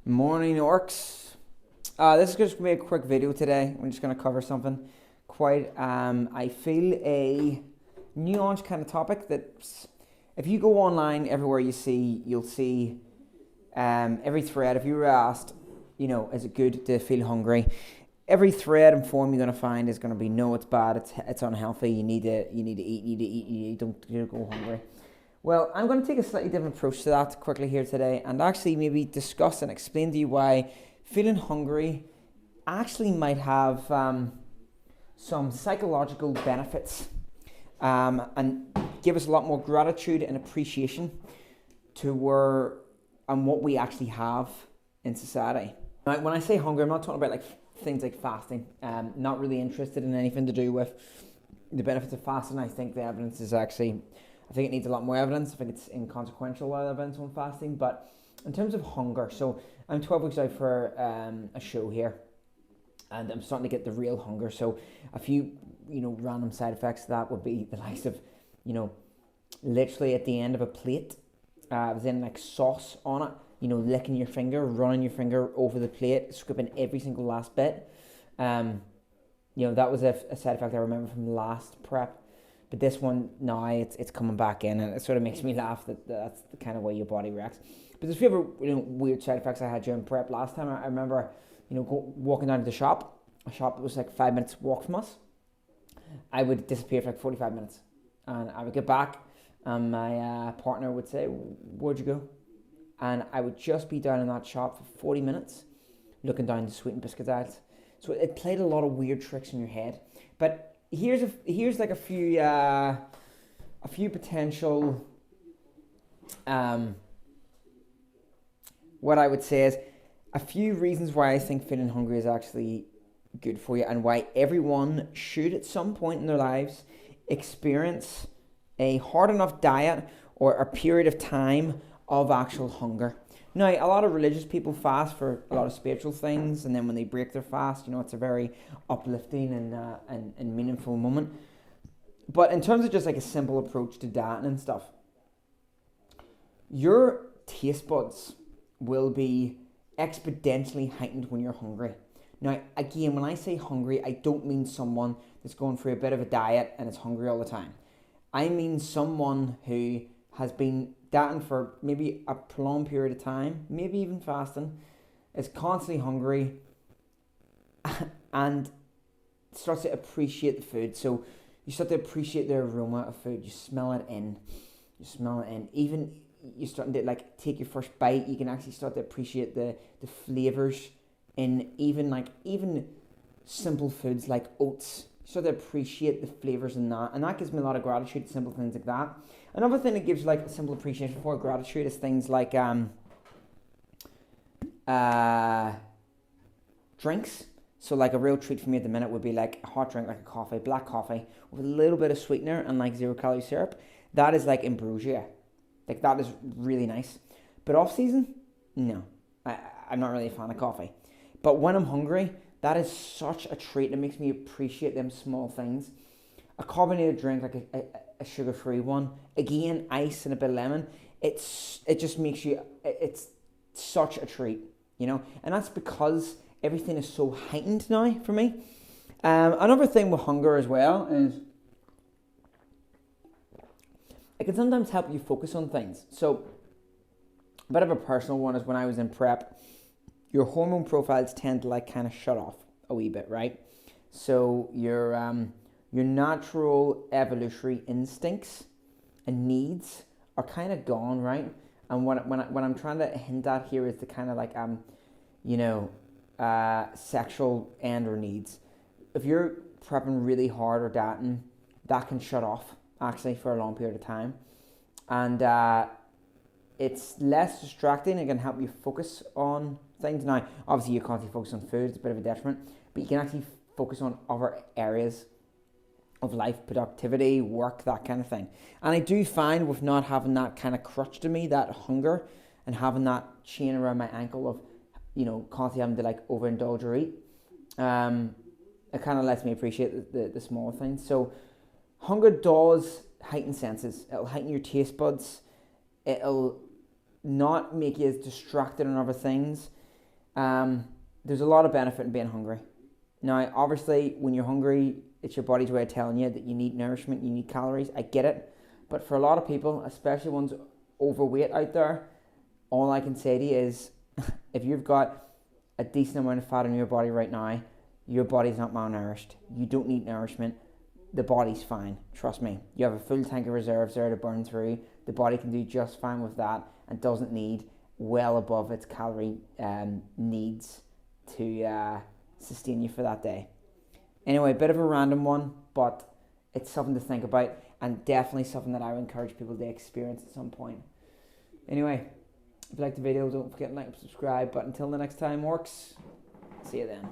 Morning, orcs. This is just going to be a quick video today. I'm just going to cover something quite, I feel, a nuanced kind of topic that if you go online, everywhere you'll see every thread. If you were asked, is it good to feel hungry? Every thread and form you're going to find is going to be, no, it's bad, it's unhealthy, you need to eat, don't go hungry. Well, I'm going to take a slightly different approach to that quickly here today and actually maybe discuss and explain to you why feeling hungry actually might have some psychological benefits and give us a lot more gratitude and appreciation to what we actually have in society. Now, when I say hungry, I'm not talking about things like fasting. Not really interested in anything to do with the benefits of fasting. I think the evidence is actually... I think it needs a lot more evidence. I think it's inconsequential evidence on fasting. But in terms of hunger, so I'm 12 weeks out for a show here, and I'm starting to get the real hunger. So a few, random side effects of that would be the likes of, literally at the end of a plate, then sauce on it, licking your finger, running your finger over the plate, scooping every single last bit. That was a side effect I remember from the last prep. But this one, now it's coming back in, and it sort of makes me laugh that that's the kind of way your body reacts. But there's a few other weird side effects I had during prep last time. I remember, walking down to the shop, a shop that was 5 minutes walk from us. I would disappear for 45 minutes, and I would get back, and my partner would say, "Where'd you go?" And I would just be down in that shop for 40 minutes, looking down the sweet and biscuits aisles. So it played a lot of weird tricks in your head, but. Here's a few potential what I would say is a few reasons why I think feeling hungry is actually good for you, and why everyone should at some point in their lives experience a hard enough diet or a period of time of actual hunger. Now, a lot of religious people fast for a lot of spiritual things, and then when they break their fast, it's a very uplifting and meaningful moment. But in terms of just a simple approach to dieting and stuff, your taste buds will be exponentially heightened when you're hungry. Now, again, when I say hungry, I don't mean someone that's going through a bit of a diet and is hungry all the time. I mean someone who has been dieting for maybe a prolonged period of time, maybe even fasting, is constantly hungry and starts to appreciate the food. So you start to appreciate the aroma of food. You smell it in. Even you're starting to take your first bite, you can actually start to appreciate the flavors in even simple foods like oats. You start to appreciate the flavors in that, and that gives me a lot of gratitude, simple things like that. Another thing that gives you a simple appreciation for gratitude is things like drinks. So a real treat for me at the minute would be a hot drink, like a coffee, black coffee, with a little bit of sweetener and 0-calorie syrup. That is ambrosia. That is really nice. But off season, no. I'm not really a fan of coffee. But when I'm hungry, that is such a treat. It makes me appreciate them small things. A carbonated drink, a sugar-free one, again, ice and a bit of lemon, it just makes you, it's such a treat, and that's because everything is so heightened now for me. Another thing with hunger as well is it can sometimes help you focus on things. So a bit of a personal one is when I was in prep, your hormone profiles tend to kind of shut off a wee bit, right? So your natural evolutionary instincts and needs are kind of gone, right? And what I'm trying to hint at here is the kind of sexual end or needs. If you're prepping really hard or dieting, that can shut off actually for a long period of time, and it's less distracting. It can help you focus on things. Now, obviously, you can't focus on food; it's a bit of a detriment, but you can actually focus on other areas of life, productivity, work, that kind of thing. And I do find with not having that kind of crutch to me, that hunger, and having that chain around my ankle of, constantly having to overindulge or eat, it kind of lets me appreciate the small things. So hunger does heighten senses. It'll heighten your taste buds. It'll not make you as distracted on other things. There's a lot of benefit in being hungry. Now, obviously, when you're hungry, it's your body's way of telling you that you need nourishment, you need calories. I get it. But for a lot of people, especially ones overweight out there, all I can say to you is if you've got a decent amount of fat in your body right now, your body's not malnourished. You don't need nourishment. The body's fine. Trust me. You have a full tank of reserves there to burn through. The body can do just fine with that and doesn't need well above its calorie needs to sustain you for that day. Anyway, a bit of a random one, but it's something to think about and definitely something that I would encourage people to experience at some point. Anyway, if you like the video, don't forget to like and subscribe. But until the next time, works. See you then.